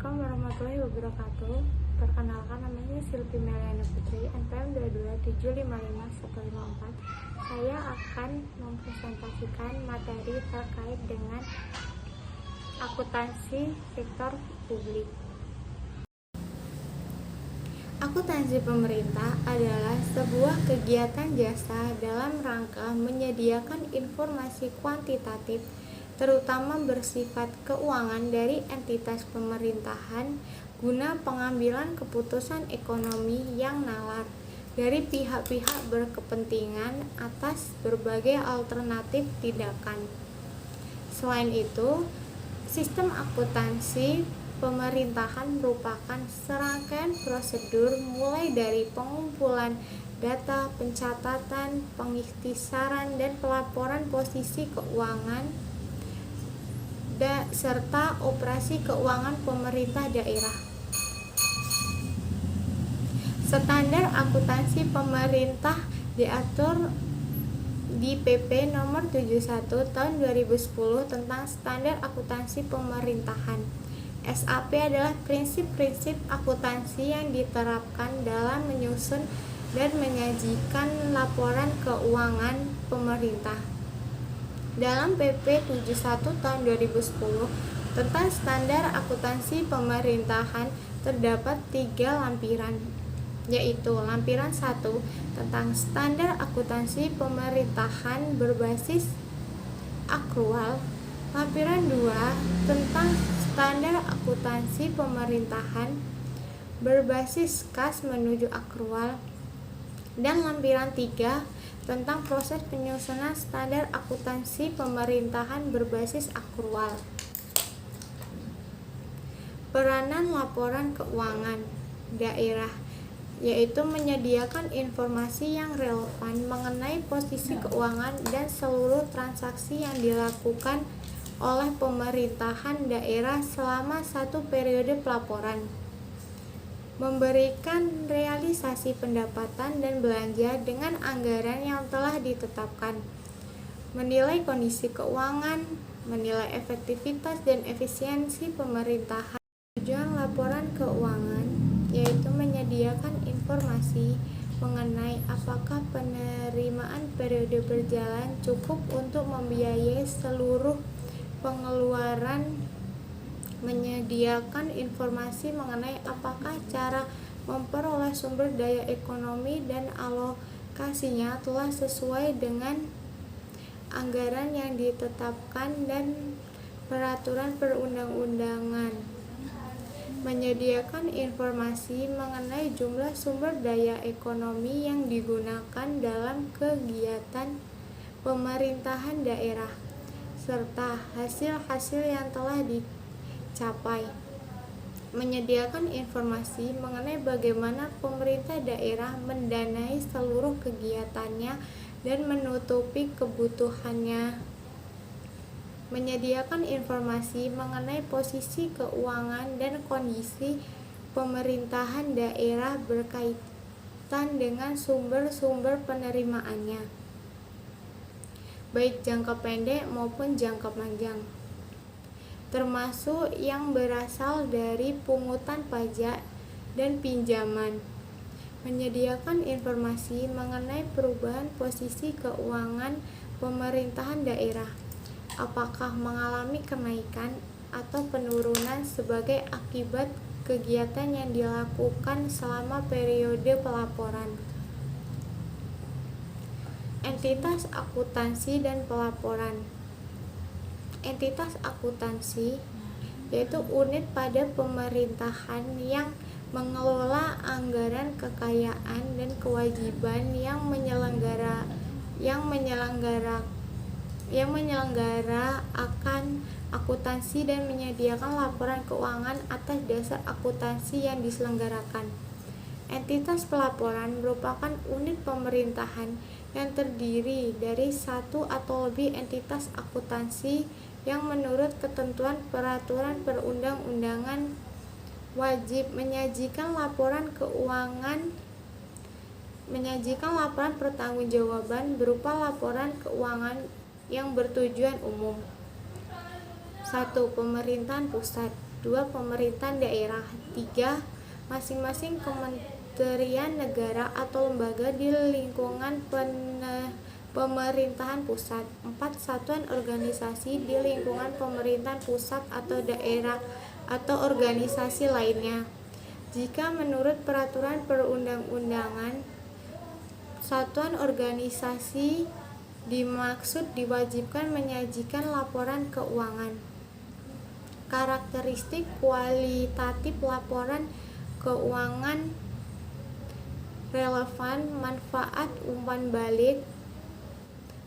Assalamualaikum warahmatullahi wabarakatuh. Perkenalkan, namanya Silvi Meliana Putri, NPM 227555154. Saya akan mempresentasikan materi terkait dengan akuntansi sektor publik. Akuntansi pemerintah adalah sebuah kegiatan jasa dalam rangka menyediakan informasi kuantitatif, terutama bersifat keuangan dari entitas pemerintahan guna pengambilan keputusan ekonomi yang nalar dari pihak-pihak berkepentingan atas berbagai alternatif tindakan. Selain itu, sistem akuntansi pemerintahan merupakan serangkaian prosedur mulai dari pengumpulan data, pencatatan, pengikhtisaran, dan pelaporan posisi keuangan serta operasi keuangan pemerintah daerah. Standar akuntansi pemerintah diatur di PP nomor 71 tahun 2010 tentang standar akuntansi pemerintahan. SAP adalah prinsip-prinsip akuntansi yang diterapkan dalam menyusun dan menyajikan laporan keuangan pemerintah. Dalam PP 71 tahun 2010 tentang standar akuntansi pemerintahan terdapat 3 lampiran, yaitu lampiran 1 tentang standar akuntansi pemerintahan berbasis akrual, lampiran 2 tentang standar akuntansi pemerintahan berbasis kas menuju akrual, dan lampiran 3 tentang proses penyusunan standar akuntansi pemerintahan berbasis akrual. Peranan laporan keuangan daerah yaitu menyediakan informasi yang relevan mengenai posisi keuangan dan seluruh transaksi yang dilakukan oleh pemerintahan daerah selama satu periode pelaporan, memberikan realisasi pendapatan dan belanja dengan anggaran yang telah ditetapkan, menilai kondisi keuangan, menilai efektivitas dan efisiensi pemerintahan. Tujuan laporan keuangan yaitu menyediakan informasi mengenai apakah penerimaan periode berjalan cukup untuk membiayai seluruh pengeluaran, menyediakan informasi mengenai apakah cara memperoleh sumber daya ekonomi dan alokasinya telah sesuai dengan anggaran yang ditetapkan dan peraturan perundang-undangan, menyediakan informasi mengenai jumlah sumber daya ekonomi yang digunakan dalam kegiatan pemerintahan daerah serta hasil-hasil yang telah dicapai, menyediakan informasi mengenai bagaimana pemerintah daerah mendanai seluruh kegiatannya dan menutupi kebutuhannya, menyediakan informasi mengenai posisi keuangan dan kondisi pemerintahan daerah berkaitan dengan sumber-sumber penerimaannya, baik jangka pendek maupun jangka panjang, termasuk yang berasal dari pungutan pajak dan pinjaman, menyediakan informasi mengenai perubahan posisi keuangan pemerintahan daerah, apakah mengalami kenaikan atau penurunan sebagai akibat kegiatan yang dilakukan selama periode pelaporan. Entitas akuntansi dan pelaporan. Entitas akuntansi yaitu unit pada pemerintahan yang mengelola anggaran kekayaan dan kewajiban yang menyelenggara akan akuntansi dan menyediakan laporan keuangan atas dasar akuntansi yang diselenggarakan. Entitas pelaporan merupakan unit pemerintahan yang terdiri dari satu atau lebih entitas akuntansi yang menurut ketentuan peraturan perundang-undangan wajib menyajikan laporan keuangan, menyajikan laporan pertanggungjawaban berupa laporan keuangan yang bertujuan umum. 1. Pemerintahan pusat. 2. Pemerintahan daerah. 3. Masing-masing kementerian negara atau lembaga di lingkungan pemerintahan pusat. 4. Satuan organisasi di lingkungan pemerintahan pusat atau daerah atau organisasi lainnya. Jika menurut peraturan perundang-undangan, satuan organisasi dimaksud diwajibkan menyajikan laporan keuangan. Karakteristik kualitatif laporan keuangan relevan, manfaat umpan balik,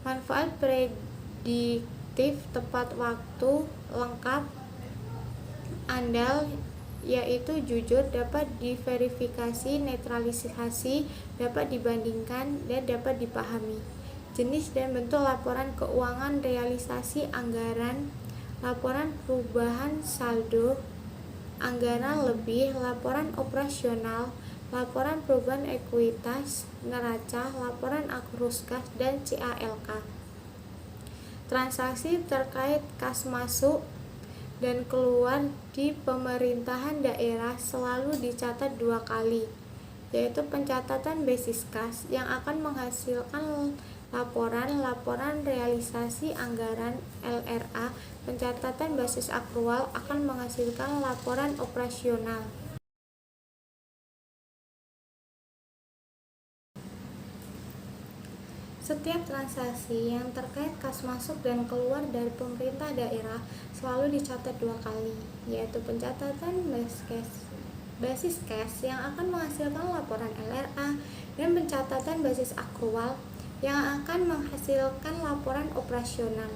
manfaat prediktif, tepat waktu, lengkap, andal, yaitu jujur, dapat diverifikasi, netralisasi, dapat dibandingkan, dan dapat dipahami. Jenis dan bentuk laporan keuangan: realisasi anggaran, laporan perubahan saldo, anggaran lebih, laporan operasional, laporan perubahan ekuitas, neraca, laporan arus kas, dan CALK. Transaksi terkait kas masuk dan keluar di pemerintahan daerah selalu dicatat 2 kali, yaitu pencatatan basis kas yang akan menghasilkan laporan realisasi anggaran LRA, pencatatan basis akrual akan menghasilkan laporan operasional. Setiap transaksi yang terkait kas masuk dan keluar dari pemerintah daerah selalu dicatat 2 kali, yaitu pencatatan basis kas yang akan menghasilkan laporan LRA dan pencatatan basis akrual yang akan menghasilkan laporan operasional.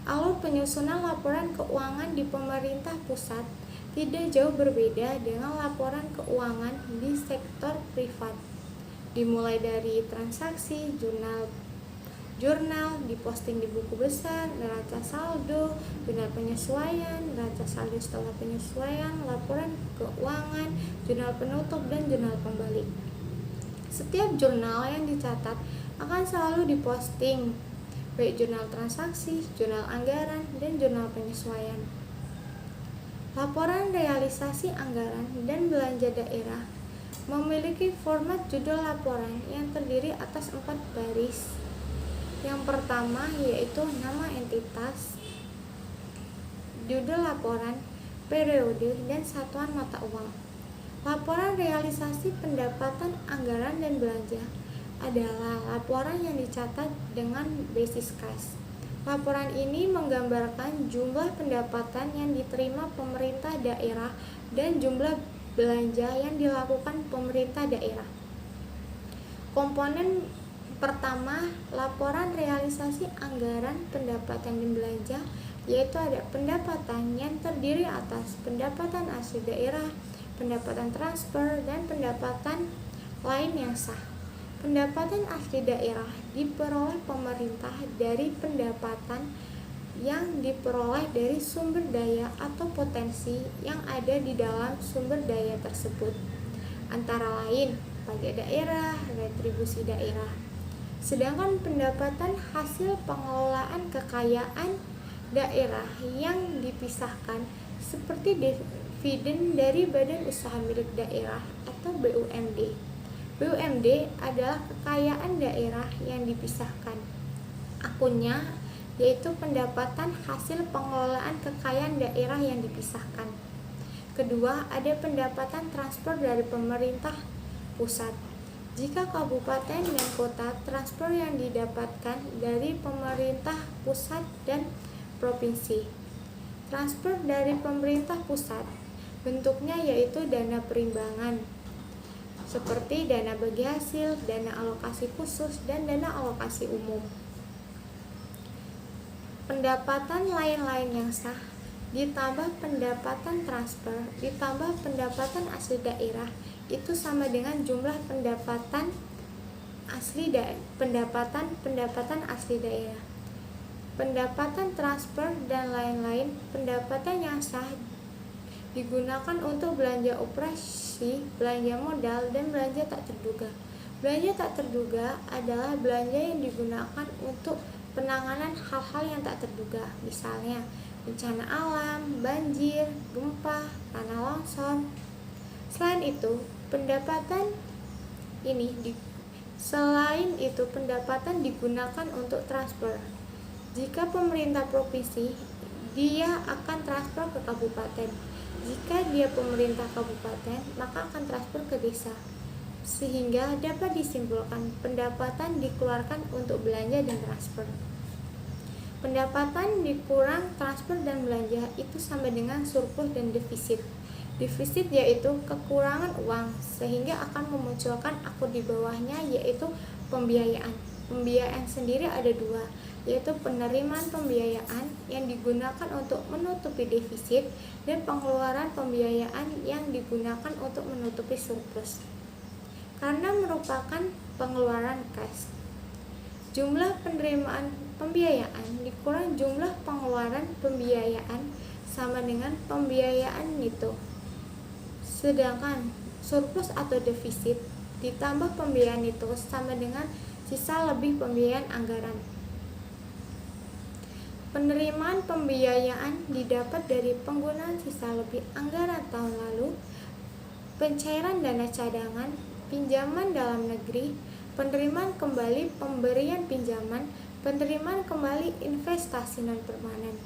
Alur penyusunan laporan keuangan di pemerintah pusat tidak jauh berbeda dengan laporan keuangan di sektor privat. Dimulai dari transaksi, jurnal diposting di buku besar, neraca saldo, jurnal penyesuaian, neraca saldo setelah penyesuaian, laporan keuangan, jurnal penutup, dan jurnal pembalik. Setiap jurnal yang dicatat akan selalu diposting, baik jurnal transaksi, jurnal anggaran, dan jurnal penyesuaian. Laporan realisasi anggaran dan belanja daerah memiliki format judul laporan yang terdiri atas 4 baris. Yang pertama yaitu nama entitas, judul laporan, periode, dan satuan mata uang. Laporan realisasi pendapatan anggaran dan belanja adalah laporan yang dicatat dengan basis kas. Laporan ini menggambarkan jumlah pendapatan yang diterima pemerintah daerah dan jumlah belanja yang dilakukan pemerintah daerah. Komponen pertama, laporan realisasi anggaran, pendapatan, dan belanja, yaitu ada pendapatan yang terdiri atas pendapatan asli daerah, pendapatan transfer, dan pendapatan lain yang sah. Pendapatan asli daerah diperoleh pemerintah dari pendapatan yang diperoleh dari sumber daya atau potensi yang ada di dalam sumber daya tersebut, antara lain pajak daerah, retribusi daerah. Sedangkan pendapatan hasil pengelolaan kekayaan daerah yang dipisahkan seperti dividen dari badan usaha milik daerah atau BUMD. BUMD adalah kekayaan daerah yang dipisahkan. Akunnya yaitu pendapatan hasil pengelolaan kekayaan daerah yang dipisahkan. Kedua, ada pendapatan transfer dari pemerintah pusat. Jika kabupaten dan kota, transfer yang didapatkan dari pemerintah pusat dan provinsi. Transfer dari pemerintah pusat bentuknya yaitu dana perimbangan, seperti dana bagi hasil, dana alokasi khusus, dan dana alokasi umum. Pendapatan lain-lain yang sah ditambah pendapatan transfer ditambah pendapatan asli daerah itu sama dengan jumlah pendapatan asli pendapatan asli daerah. Pendapatan transfer dan lain-lain pendapatan yang sah digunakan untuk belanja operasi, belanja modal, dan belanja tak terduga. Belanja tak terduga adalah belanja yang digunakan untuk penanganan hal-hal yang tak terduga. Misalnya, bencana alam, banjir, gempa, tanah longsor. Selain itu, pendapatan digunakan untuk transfer. Jika pemerintah provinsi, dia akan transfer ke kabupaten. Jika dia pemerintah kabupaten, maka akan transfer ke desa. Sehingga dapat disimpulkan pendapatan dikeluarkan untuk belanja dan transfer. Pendapatan dikurang transfer dan belanja itu sama dengan surplus dan defisit. Defisit yaitu kekurangan uang, sehingga akan memunculkan akun di bawahnya, yaitu pembiayaan. Pembiayaan sendiri ada dua, yaitu penerimaan pembiayaan yang digunakan untuk menutupi defisit dan pengeluaran pembiayaan yang digunakan untuk menutupi surplus. Karena merupakan pengeluaran cash, jumlah penerimaan pembiayaan dikurang jumlah pengeluaran pembiayaan sama dengan pembiayaan neto. Sedangkan surplus atau defisit ditambah pembiayaan neto sama dengan sisa lebih pembiayaan anggaran. Penerimaan pembiayaan didapat dari penggunaan sisa lebih anggaran tahun lalu, pencairan dana cadangan, pinjaman dalam negeri, penerimaan kembali pemberian pinjaman, penerimaan kembali investasi non permanen.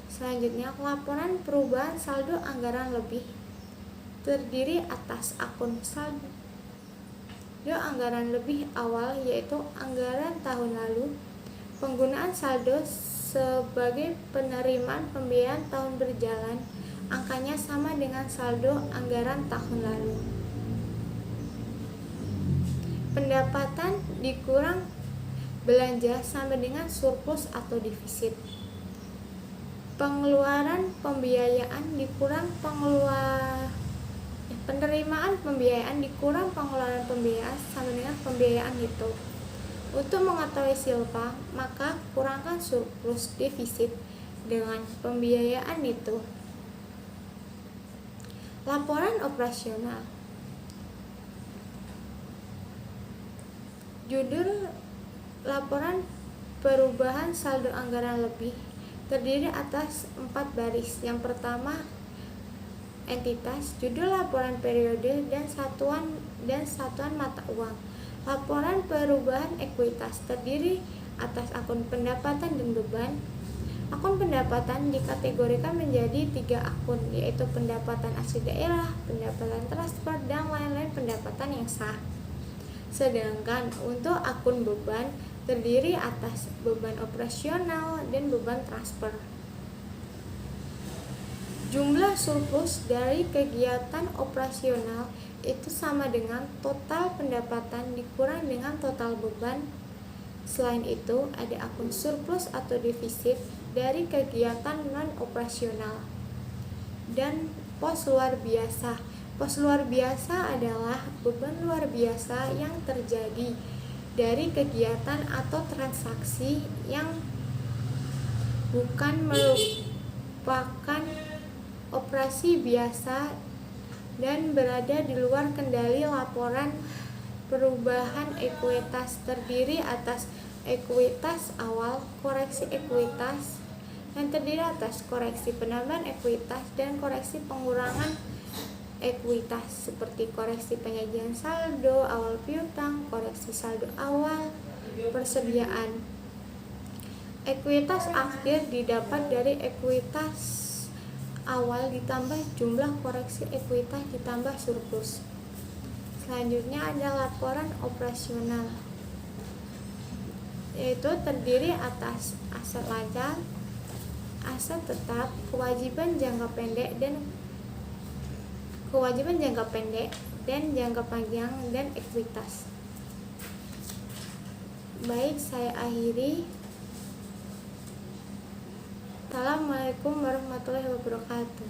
Selanjutnya, laporan perubahan saldo anggaran lebih terdiri atas akun saldo anggaran lebih awal, yaitu anggaran tahun lalu, penggunaan saldo sebagai penerimaan pembiayaan tahun berjalan, angkanya sama dengan saldo anggaran tahun lalu. Pendapatan dikurang belanja sama dengan surplus atau defisit. Pengeluaran pembiayaan dikurang penerimaan pembiayaan dikurang pengeluaran pembiayaan sama dengan pembiayaan itu. Untuk mengetahui silpa, maka kurangkan surplus defisit dengan pembiayaan itu. Laporan operasional. Judul laporan perubahan saldo anggaran lebih terdiri atas 4 baris. Yang pertama, entitas, judul laporan periode dan satuan mata uang. Laporan perubahan ekuitas terdiri atas akun pendapatan dan beban. Akun pendapatan dikategorikan menjadi 3 akun, yaitu pendapatan asli daerah, pendapatan transfer, dan lain-lain pendapatan yang sah. Sedangkan untuk akun beban terdiri atas beban operasional dan beban transfer. Jumlah surplus dari kegiatan operasional itu sama dengan total pendapatan dikurang dengan total beban. Selain itu, ada akun surplus atau defisit dari kegiatan non-operasional dan pos luar biasa. Pos luar biasa adalah beban luar biasa yang terjadi dari kegiatan atau transaksi yang bukan merupakan operasi biasa dan berada di luar kendali. Laporan perubahan ekuitas terdiri atas ekuitas awal, koreksi ekuitas yang terdiri atas koreksi penambahan ekuitas dan koreksi pengurangan ekuitas, seperti koreksi penyajian saldo awal piutang, koreksi saldo awal persediaan. Ekuitas akhir didapat dari ekuitas awal ditambah jumlah koreksi ekuitas ditambah surplus. Selanjutnya ada laporan operasional, yaitu terdiri atas aset lancar, aset tetap, kewajiban jangka pendek dan jangka panjang, dan ekuitas. Baik, saya akhiri. Assalamualaikum warahmatullahi wabarakatuh.